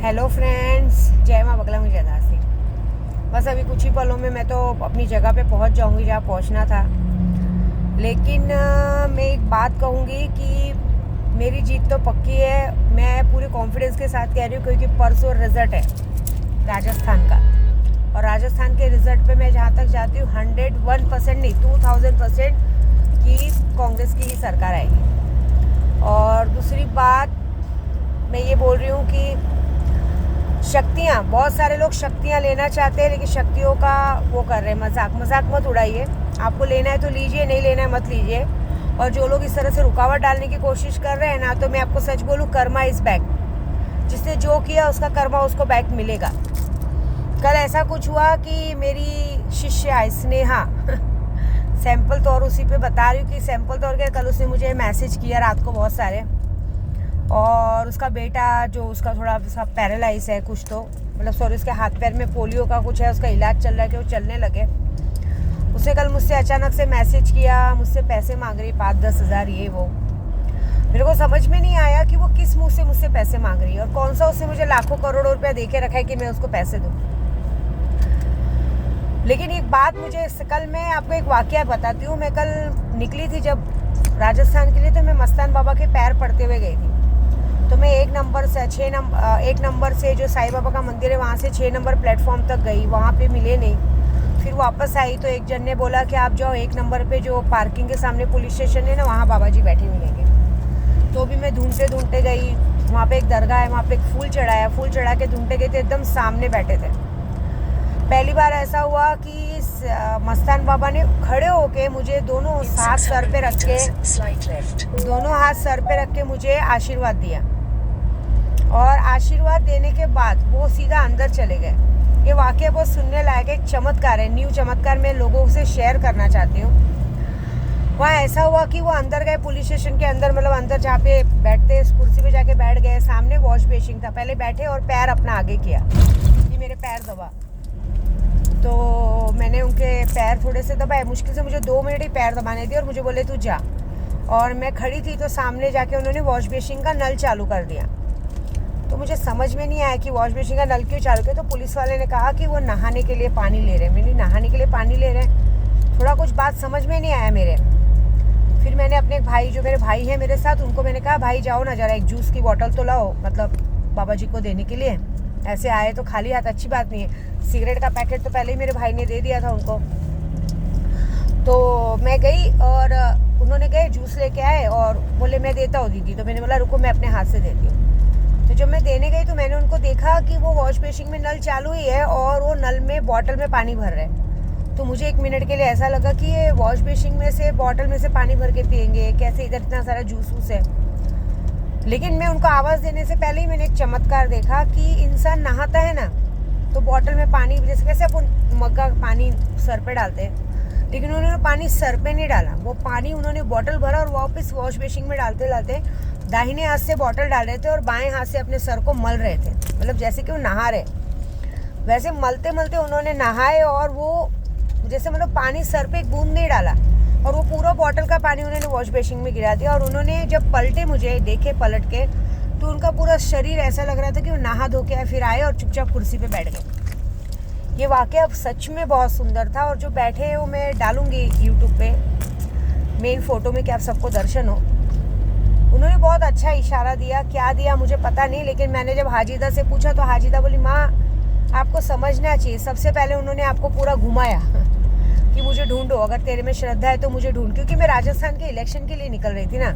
Hello friends, जय माँ बगला में जयदासी। बस अभी कुछ ही पलों में मैं तो अपनी जगह पे पहुंच जाऊंगी जहाँ पहुंचना था। लेकिन मैं एक बात कहूँगी कि मेरी जीत तो पक्की है। मैं पूरे कॉन्फिडेंस के साथ कह रही हूँ क्योंकि परसों रिजल्ट है राजस्थान का, और राजस्थान के रिजल्ट पे मैं जहाँ तक जाती हूँ 101% नहीं 2000% कि कांग्रेस की ही सरकार आएगी। और दूसरी बात मैं ये बोल रही हूँ कि शक्तियाँ, बहुत सारे लोग शक्तियाँ लेना चाहते हैं लेकिन शक्तियों का वो कर रहे हैं मजाक मत उड़ाइए। आपको लेना है तो लीजिए, नहीं लेना है मत लीजिए। और जो लोग इस तरह से रुकावट डालने की कोशिश कर रहे हैं ना, तो मैं आपको सच बोलूँ, कर्मा इज बैक। जिसने जो किया उसका कर्मा उसको बैक मिलेगा। कल ऐसा कुछ हुआ कि मेरी शिष्या स्नेहा सैंपल तौर उसी पे बता रही हूँ कि सैंपल तौर के कल उसने मुझे मैसेज किया रात को बहुत सारे, और उसका बेटा जो उसका थोड़ा सा पैरालाइज है कुछ, तो मतलब सॉरी उसके हाथ पैर में पोलियो का कुछ है, उसका इलाज चल रहा है कि वो चलने लगे। उसने कल मुझसे अचानक से मैसेज किया, मुझसे पैसे मांग रही 5-10 हज़ार ये वो। मेरे को समझ में नहीं आया कि वो किस मुंह से मुझसे पैसे मांग रही है और कौन सा उसने मुझे लाखों करोड़ों रुपया दे के रखा है कि मैं उसको पैसे दूँ। लेकिन एक बात मुझे कल मैं आपको एक वाकया बताती हूँ। मैं कल निकली थी जब राजस्थान के लिए, तो मैं मस्तान बाबा के पैर पड़ते हुए गई थी। तो मैं एक नंबर से जो साईं बाबा का मंदिर है वहाँ से 6 नंबर प्लेटफॉर्म तक गई, वहाँ पे मिले नहीं। फिर वापस आई तो एक जन ने बोला कि आप जाओ 1 नंबर पे जो पार्किंग के सामने पुलिस स्टेशन है ना, वहाँ बाबा जी बैठे मिलेंगे। तो भी मैं ढूंढते गई, वहाँ पे एक दरगाह है, वहाँ पे एक फूल चढ़ा के ढूंढते गए, तो एकदम सामने बैठे थे। पहली बार ऐसा हुआ कि मस्तान बाबा ने खड़े होके मुझे दोनों हाथ सर पे रख के मुझे आशीर्वाद दिया, और आशीर्वाद देने के बाद वो सीधा अंदर चले गए। ये वाकया बहुत सुनने लायक एक चमत्कार है, न्यू चमत्कार मैं लोगों से शेयर करना चाहती हूँ। वहाँ ऐसा हुआ कि वो अंदर गए पुलिस स्टेशन के अंदर, मतलब अंदर जहाँ पे बैठते उस कुर्सी पे जाके बैठ गए। सामने वॉश बेसिन था, पहले बैठे और पैर अपना आगे किया कि मेरे पैर दबा। तो मैंने उनके पैर थोड़े से दबाए, मुश्किल से मुझे 2 मिनट ही पैर दबाने दिए और मुझे बोले तू जा। और मैं खड़ी थी तो सामने जाके उन्होंने वॉश बेसिन का नल चालू कर दिया। तो मुझे समझ में नहीं आया कि वॉश बेसिन का नल क्यों चालू किया। तो पुलिस वाले ने कहा कि वो नहाने के लिए पानी ले रहे हैं। मैंने नहाने के लिए पानी ले रहे हैं, थोड़ा कुछ बात समझ में नहीं आया मेरे। फिर मैंने अपने भाई, जो मेरे भाई हैं मेरे साथ, उनको मैंने कहा भाई जाओ ना, जरा एक जूस की बोतल तो लाओ, मतलब बाबा जी को देने के लिए। ऐसे आए तो खाली हाथ अच्छी बात नहीं है। सिगरेट का पैकेट तो पहले ही मेरे भाई ने दे दिया था उनको। तो मैं गई और उन्होंने गए जूस लेके आए और बोले मैं देता हूँ दीदी। तो मैंने बोला रुको मैं अपने हाथ से देती हूँ। तो जब मैं देने गई तो मैंने उनको देखा कि वो वॉश बेसिन में नल चालू ही है और वो नल में बॉटल में पानी भर रहे हैं। तो मुझे 1 मिनट के लिए ऐसा लगा कि ये वॉश बेसिन में से बॉटल में से पानी भर के पियेंगे कैसे, इधर इतना सारा जूस वूस है। लेकिन मैं उनको आवाज़ देने से पहले ही मैंने एक चमत्कार देखा कि इंसान नहाता है ना तो बॉटल में पानी, जैसे कैसे अपन मग्गा पानी सर पे डालते हैं, लेकिन उन्होंने पानी सर पे नहीं डाला। वो पानी उन्होंने बॉटल भरा और वापस वॉश बेसिन में डालते दाहिने हाथ से बॉटल डाल रहे थे और बाएं हाथ से अपने सर को मल रहे थे, मतलब जैसे कि वो नहा रहे। वैसे मलते उन्होंने नहाए और वो जैसे मतलब पानी सर पे एक बूंद नहीं डाला और वो पूरा बॉटल का पानी उन्होंने वॉश बेसिन में गिरा दिया। और उन्होंने जब पलटे, मुझे देखे पलट के, तो उनका पूरा शरीर ऐसा लग रहा था कि वो नहा धो के फिर आए और चुपचाप कुर्सी पे बैठ गए। ये वाकया सच में बहुत सुंदर था। और जो बैठे हैं वो मैं डालूंगी यूट्यूब पे मेन फोटो में कि आप सबको दर्शन हो। उन्होंने बहुत अच्छा इशारा दिया, क्या दिया मुझे पता नहीं, लेकिन मैंने जब हाजिदा से पूछा तो हाजिदा बोली माँ आपको समझना चाहिए। सबसे पहले उन्होंने आपको पूरा घुमाया कि मुझे ढूंढो, अगर तेरे में श्रद्धा है तो मुझे ढूंढ, क्योंकि मैं राजस्थान के इलेक्शन के लिए निकल रही थी ना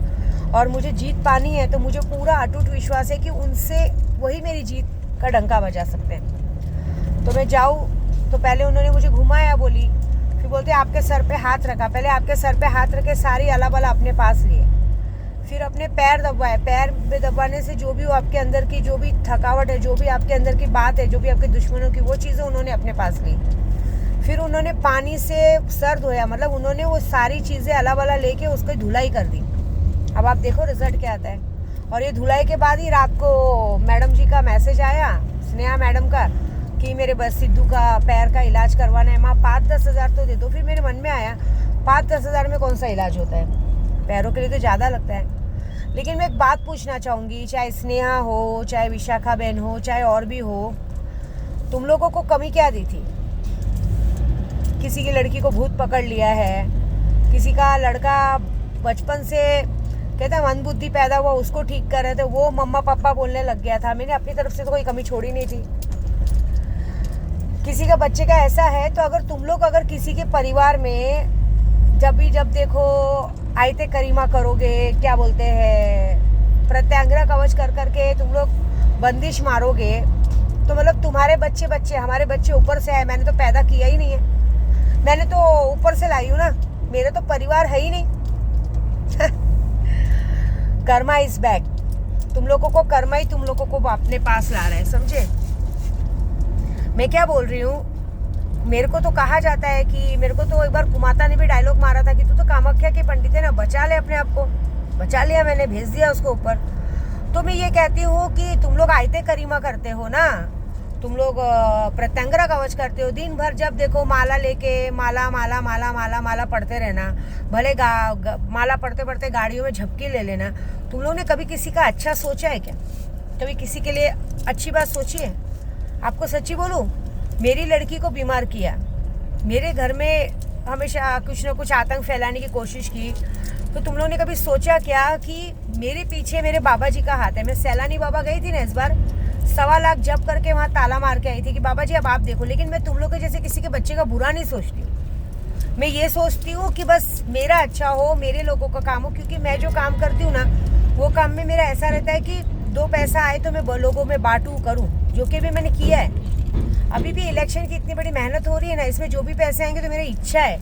और मुझे जीत पानी है। तो मुझे पूरा अटूट विश्वास है कि उनसे वही मेरी जीत का डंका बजा सकते हैं। तो मैं जाऊँ तो पहले उन्होंने मुझे घुमाया बोली, फिर बोलते आपके सर पे हाथ रखा। पहले आपके सर पे हाथ रखे, सारी अला बला अपने पास लिए, फिर अपने पैर दबाए। पैर में दबाने से जो भी वो आपके अंदर की जो भी थकावट है, जो भी आपके अंदर की बात है, जो भी आपके दुश्मनों की, वो चीज़ें उन्होंने अपने पास ली। फिर उन्होंने पानी से सर धोया, मतलब उन्होंने वो सारी चीज़ें अला बला लेके उसकी धुलाई कर दी। अब आप देखो रिजल्ट क्या आता है। और ये धुलाई के बाद ही रात को मैडम जी का मैसेज आया, स्नेहा मैडम का, कि मेरे बस सिद्धू का पैर का इलाज करवाना है माँ, 5-10 हज़ार तो दे दो। फिर मेरे मन में आया 5-10 हज़ार में कौन सा इलाज होता है, पैरों के लिए तो ज़्यादा लगता है। लेकिन मैं एक बात पूछना चाहूँगी, चाहे स्नेहा हो, चाहे विशाखा बहन हो, चाहे और भी हो, तुम लोगों को कमी क्या दी थी? किसी की लड़की को भूत पकड़ लिया है, किसी का लड़का बचपन से कहता मंदबुद्धि पैदा हुआ, उसको ठीक कर रहे थे, वो मम्मा पापा बोलने लग गया था। मैंने अपनी तरफ से तो कोई कमी छोड़ी नहीं थी। किसी का बच्चे का ऐसा है, तो अगर तुम लोग अगर किसी के परिवार में जब देखो आयते करीमा करोगे, क्या बोलते हैं, प्रत्यांगिरा कवच कर करके तुम लोग बंदिश मारोगे, तो मतलब तुम्हारे बच्चे हमारे बच्चे ऊपर से आए। मैंने तो पैदा किया ही नहीं है, मैंने तो ऊपर से लाई हूँ ना, मेरे तो परिवार है ही नहीं। Karma is back. तुम लोगों को कर्मा ही तुम लोगों को अपने पास ला रहा है, समझे? मैं क्या बोल रही हूँ, मेरे को तो कहा जाता है कि मेरे को तो एक बार कुमाता ने भी डायलॉग मारा था कि तू तो कामाख्या की पंडित है ना, बचा ले अपने आप को। बचा लिया मैंने, भेज दिया उसको ऊपर। तो मैं ये कहती हूँ कि तुम लोग आयते करीमा करते हो ना, तुम लोग प्रत्यंगिरा कवच करते हो, दिन भर जब देखो माला लेके माला माला माला माला माला पढ़ते रहना, भले माला पढ़ते पढ़ते गाड़ियों में झपकी ले लेना। तुम लोग ने कभी किसी का अच्छा सोचा है क्या? कभी किसी के लिए अच्छी बात सोची है? आपको सच्ची बोलूं, मेरी लड़की को बीमार किया, मेरे घर में हमेशा कुछ ना कुछ आतंक फैलाने की कोशिश की, तो तुम लोगों ने कभी सोचा क्या कि मेरे पीछे मेरे बाबा जी का हाथ है? मैं सैलानी बाबा गई थी ना इस बार, 1.25 लाख जप करके वहाँ ताला मार के आई थी कि बाबा जी अब आप देखो। लेकिन मैं तुम लोग के जैसे किसी के बच्चे का बुरा नहीं सोचती हूँ। मैं ये सोचती हूँ कि बस मेरा अच्छा हो, मेरे लोगों का काम हो, क्योंकि मैं जो काम करती हूँ ना, वो काम में मेरा ऐसा रहता है कि 2 पैसा आए तो मैं लोगों में बांटूँ, करूँ, जो कि भी मैंने किया है। अभी भी इलेक्शन की इतनी बड़ी मेहनत हो रही है ना, इसमें जो भी पैसे आएंगे तो मेरी इच्छा है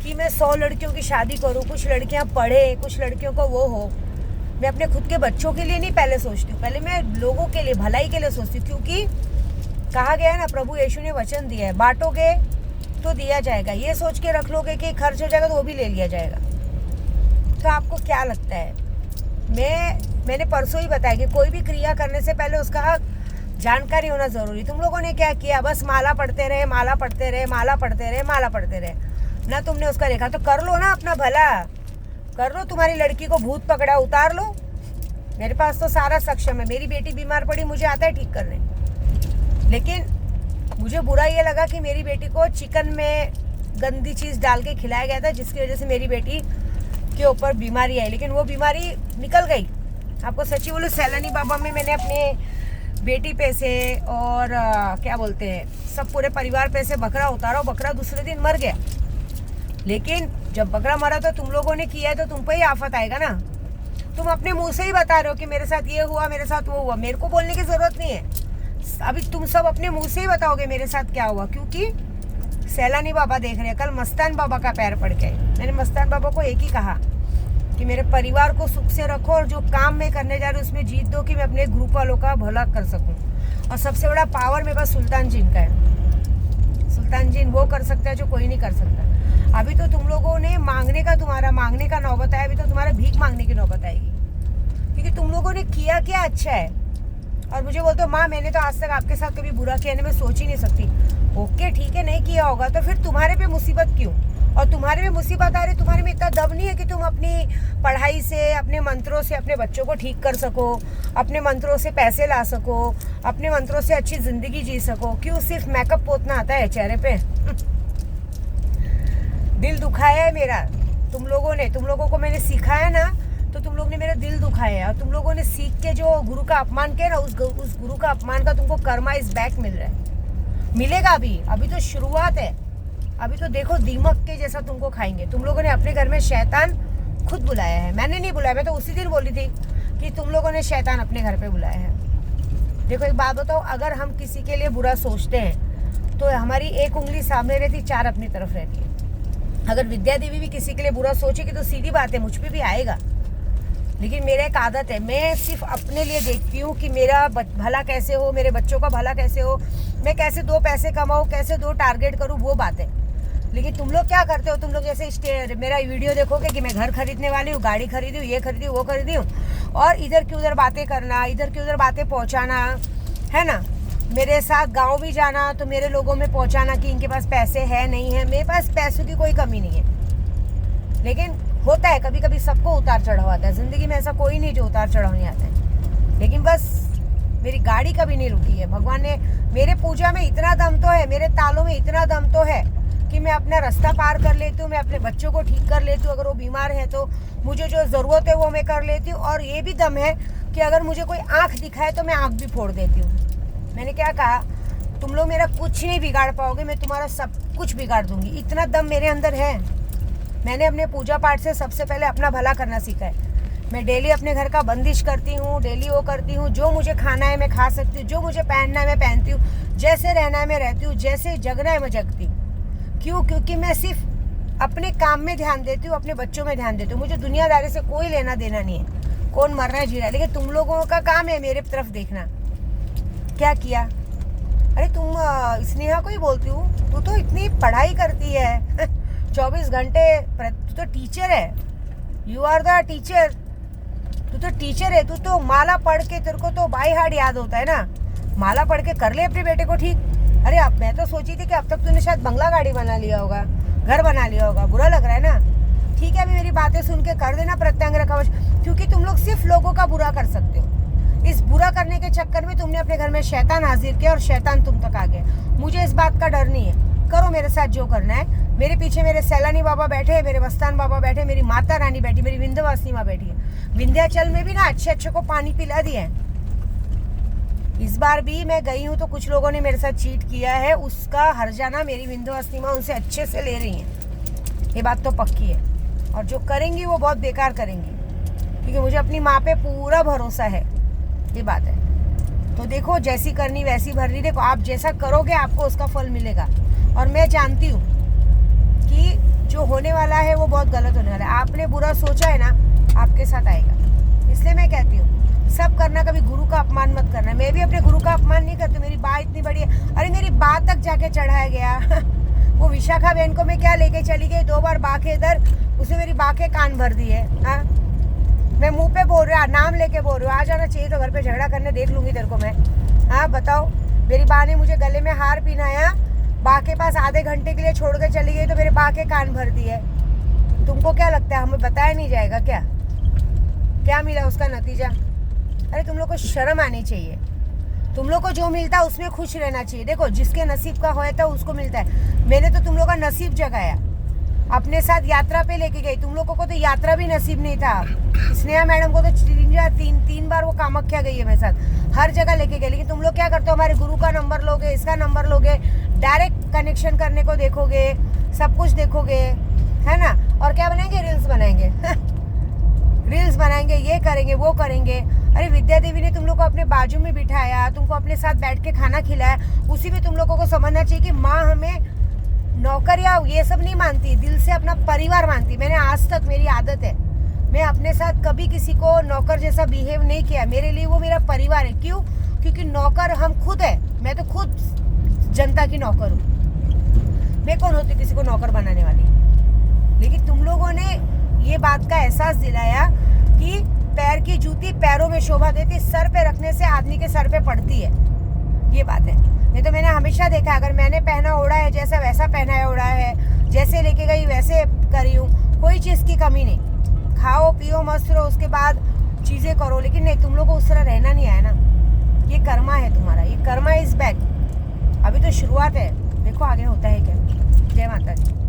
कि मैं 100 लड़कियों की शादी करूँ, कुछ लड़कियाँ पढ़े, कुछ लड़कियों को वो हो। मैं अपने खुद के बच्चों के लिए नहीं पहले सोचती हूँ, पहले मैं लोगों के लिए, भलाई के लिए सोचती हूँ। क्योंकि कहा गया है ना, प्रभु यीशु ने वचन दिया है, बांटोगे तो दिया जाएगा। ये सोच के रख लोगे कि खर्च हो जाएगा तो वो भी ले लिया जाएगा। तो आपको क्या लगता है? मैंने परसों ही बताया कि कोई भी क्रिया करने से पहले उसका जानकारी होना जरूरी। तुम लोगों ने क्या किया? बस माला पढ़ते रहे, माला पढ़ते रहे, माला पढ़ते रहे, माला पढ़ते रहे ना। तुमने उसका देखा तो कर लो ना, अपना भला कर लो। तुम्हारी लड़की को भूत पकड़ा, उतार लो। मेरे पास तो सारा सक्षम है। मेरी बेटी बीमार पड़ी, मुझे आता है ठीक करने। लेकिन मुझे बुरा ये लगा कि मेरी बेटी को चिकन में गंदी चीज़ डाल के खिलाया गया था, जिसकी वजह से मेरी बेटी के ऊपर बीमारी आई। लेकिन वो बीमारी निकल गई। आपको सच्ची बोलो, सैलानी बाबा में मैंने अपने बेटी पे से और क्या बोलते हैं, सब पूरे परिवार पे से बकरा उतारा। बकरा दूसरे दिन मर गया। लेकिन जब बकरा मरा तो तुम लोगों ने किया है, तो तुम पे ही आफत आएगा ना। तुम अपने मुंह से ही बता रहे हो कि मेरे साथ ये हुआ, मेरे साथ वो हुआ। मेरे को बोलने की जरूरत नहीं है। अभी तुम सब अपने मुंह से ही बताओगे मेरे साथ क्या हुआ, क्योंकि सैलानी बाबा देख रहे हैं। कल मस्तान बाबा का पैर पड़ गए। मैंने मस्तान बाबा को एक ही कहा कि मेरे परिवार को सुख से रखो, और जो काम मैं करने जा रही हूँ उसमें जीत दो कि मैं अपने ग्रुप वालों का भला कर सकूँ। और सबसे बड़ा पावर मेरे पास सुल्तान जिन का है। सुल्तान जिन वो कर सकता है जो कोई नहीं कर सकता। अभी तो तुम लोगों ने तुम्हारा मांगने का नौबत आया, अभी तो तुम्हारा भीख मांगने की नौबत आएगी। क्योंकि तुम लोगों ने किया क्या अच्छा है। और मुझे बोलते हो माँ मैंने तो आज तक आपके साथ कभी बुरा किया नहीं, मैं सोच ही नहीं सकती। ओके ठीक है, नहीं किया होगा तो फिर तुम्हारे पे मुसीबत क्यों? और तुम्हारे में मुसीबत आ रही, तुम्हारे में इतना दम नहीं है कि तुम अपनी पढ़ाई से, अपने मंत्रों से अपने बच्चों को ठीक कर सको, अपने मंत्रों से पैसे ला सको, अपने मंत्रों से अच्छी जिंदगी जी सको। क्यों सिर्फ मेकअप पोतना आता है चेहरे पे? दिल दुखाया है मेरा तुम लोगों को मैंने सिखाया ना, तो तुम लोग ने मेरा दिल दुखाया। और तुम लोगों ने सीख के जो गुरु का अपमान किया ना, उस गुरु का अपमान का तुमको कर्मा इस बैक मिल रहा है, मिलेगा। अभी तो शुरुआत है। अभी तो देखो दीमक के जैसा तुमको खाएंगे। तुम लोगों ने अपने घर में शैतान खुद बुलाया है, मैंने नहीं बुलाया। मैं तो उसी दिन बोली थी कि तुम लोगों ने शैतान अपने घर पे बुलाया है। देखो एक बात बताओ, अगर हम किसी के लिए बुरा सोचते हैं तो हमारी एक उंगली सामने रहती, 4 अपनी तरफ रहती है। अगर विद्या देवी भी किसी के लिए बुरा सोचेगी तो सीधी बात है मुझ पे भी आएगा। लेकिन मेरा एक आदत है, मैं सिर्फ अपने लिए देखती हूँ कि मेरा भला कैसे हो, मेरे बच्चों का भला कैसे हो, मैं कैसे 2 पैसे कमाऊँ, कैसे 2 टारगेट करूँ, वो बात है। लेकिन तुम लोग क्या करते हो? तुम लोग जैसे मेरा वीडियो देखोगे कि मैं घर खरीदने वाली हूँ, गाड़ी खरीदी हूँ, ये खरीदी हूँ, वो खरीदी हूँ, और इधर की उधर बातें करना, इधर की उधर बातें पहुँचाना, है ना। मेरे साथ गांव भी जाना तो मेरे लोगों में पहुँचाना कि इनके पास पैसे है नहीं है। मेरे पास पैसों की कोई कमी नहीं है, लेकिन होता है कभी कभी, सबको उतार चढ़ाव आता है ज़िंदगी में, ऐसा कोई नहीं जो उतार चढ़ाव नहीं आता है। लेकिन बस मेरी गाड़ी कभी नहीं रुकी है। भगवान ने मेरे पूजा में इतना दम तो है, मेरे तालों में इतना दम तो है कि मैं अपना रास्ता पार कर लेती हूँ, मैं अपने बच्चों को ठीक कर लेती हूँ, अगर वो बीमार है तो मुझे जो ज़रूरत है वो मैं कर लेती हूँ। और ये भी दम है कि अगर मुझे कोई आँख दिखाए तो मैं आँख भी फोड़ देती हूँ। मैंने क्या कहा, तुम लोग मेरा कुछ नहीं बिगाड़ पाओगे, मैं तुम्हारा सब कुछ बिगाड़ दूंगी, इतना दम मेरे अंदर है। मैंने अपने पूजा पाठ से सबसे पहले अपना भला करना सीखा है। मैं डेली अपने घर का बंदिश करती हूँ, डेली वो करती हूँ, जो मुझे खाना है मैं खा सकती हूँ, जो मुझे पहनना है मैं पहनती हूँ, जैसे रहना है मैं रहती हूँ, जैसे जगना है मैं जगती हूँ। क्यों? क्योंकि मैं सिर्फ अपने काम में ध्यान देती हूँ, अपने बच्चों में ध्यान देती हूँ। मुझे दुनियादारी से कोई लेना देना नहीं है, कौन मर रहा है जी रहा है। लेकिन तुम लोगों का काम है मेरे तरफ देखना। क्या किया? अरे तुम स्नेहा को ही बोलती हूँ, तू तो इतनी पढ़ाई करती है 24 घंटे, तू तो टीचर है, यू आर द टीचर, तू तो टीचर है, तू तो माला पढ़ के तेरे को तो बाई हार्ट याद होता है ना, माला पढ़ के कर ले अपने बेटे को ठीक। अरे अब मैं तो सोची थी कि अब तक तूने शायद बंगला गाड़ी बना लिया होगा, घर बना लिया होगा, बुरा लग रहा है ना? ठीक है, अभी मेरी बातें सुन के कर देना प्रत्यांग कवच, क्योंकि तुम लोग सिर्फ लोगों का बुरा कर सकते हो। इस बुरा करने के चक्कर में तुमने अपने घर में शैतान हाजिर किया और शैतान तुम तक आ गया। मुझे इस बात का डर नहीं है, करो मेरे साथ जो करना है। मेरे पीछे मेरे सैलानी बाबा बैठे हैं, मेरे मस्तान बाबा बैठे, मेरी माता रानी बैठी, मेरी विंध्यवासिनी माँ बैठी है। विंध्याचल में भी ना अच्छे को पानी पिला दिया है। इस बार भी मैं गई हूँ तो कुछ लोगों ने मेरे साथ चीट किया है, उसका हर्जाना मेरी विंध्यवासिनी माँ उनसे अच्छे से ले रही है, ये बात तो पक्की है। और जो करेंगी वो बहुत बेकार करेंगी, क्योंकि मुझे अपनी माँ पे पूरा भरोसा है, ये बात है। तो देखो, जैसी करनी वैसी भरनी। देखो, आप जैसा करोगे आपको उसका फल मिलेगा। और मैं जानती हूँ कि जो होने वाला है वो बहुत गलत होने वाला है। आपने बुरा सोचा है ना, आपके साथ आएगा। इसलिए मैं कहती हूँ सब करना, कभी गुरु का अपमान मत करना। मैं भी अपने गुरु का अपमान नहीं करती। मेरी बात इतनी बड़ी है, अरे मेरी बात तक जाके चढ़ाया गया वो विशाखा बहन को मैं क्या लेके चली गई, 2 बार बाके इधर, उसने मेरी बाके कान भर दी है। हाँ, मैं मुंह पे बोल रहा, नाम लेके बोल रहा हूँ। आ जाना चाहिए तो घर पे झगड़ा करने, देख लूंगी तेरे को मैं। हाँ बताओ, मेरी बा ने मुझे गले में हार पहनाया, बा के पास आधे घंटे के लिए छोड़ के चली गई तो मेरे बा के कान भर दिए। तुमको क्या लगता है हमें बताया नहीं जाएगा क्या? क्या मिला उसका नतीजा? अरे तुम लोग को शर्म आनी चाहिए। तुम लोग को जो मिलता है उसमें खुश रहना चाहिए। देखो, जिसके नसीब का होता है उसको मिलता है। मैंने तो तुम लोग का नसीब जगाया, अपने साथ यात्रा पे लेके गई। तुम लोगों को तो यात्रा भी नसीब नहीं था। स्नेहा मैडम को तो तीन बार वो कामाख्या गई है मेरे साथ, हर जगह लेके गए। लेकिन तुम लोग क्या करते हो, हमारे गुरु का नंबर लोगे, इसका नंबर लोगे, डायरेक्ट कनेक्शन करने को देखोगे, सब कुछ देखोगे, है ना? और क्या बनाएंगे? रील्स बनाएंगे रील्स बनाएंगे, ये करेंगे, वो करेंगे। अरे विद्या देवी ने तुम लोग को अपने बाजू में बिठाया, तुमको अपने साथ बैठ के खाना खिलाया, उसी में तुम लोगों को समझना चाहिए कि माँ हमें नौकर या ये सब नहीं मानती, दिल से अपना परिवार मानती। मैंने आज तक, मेरी आदत है, मैं अपने साथ कभी किसी को नौकर जैसा बिहेव नहीं किया। मेरे लिए वो मेरा परिवार है। क्यों? क्योंकि नौकर हम खुद है। मैं तो खुद जनता की नौकर हूँ। मैं कौन होती किसी को नौकर बनाने वाली? लेकिन तुम लोगों ने ये बात का एहसास दिलाया कि पैर की जूती पैरों में शोभा देती, सर पे रखने से आदमी के सर पे पड़ती है, ये बात है। नहीं तो मैंने हमेशा देखा, अगर मैंने पहना ओढ़ा है, जैसा वैसा पहना है ओढ़ा है, जैसे लेके गई वैसे करी हूँ, कोई चीज़ की कमी नहीं। खाओ पियो मस्त रहो, उसके बाद चीज़ें करो। लेकिन नहीं, तुम लोग को उस तरह रहना नहीं आया ना। ये कर्मा है तुम्हारा, ये कर्मा इज बैक। अभी तो शुरुआत है, देखो आगे होता है क्या। जय माता दी।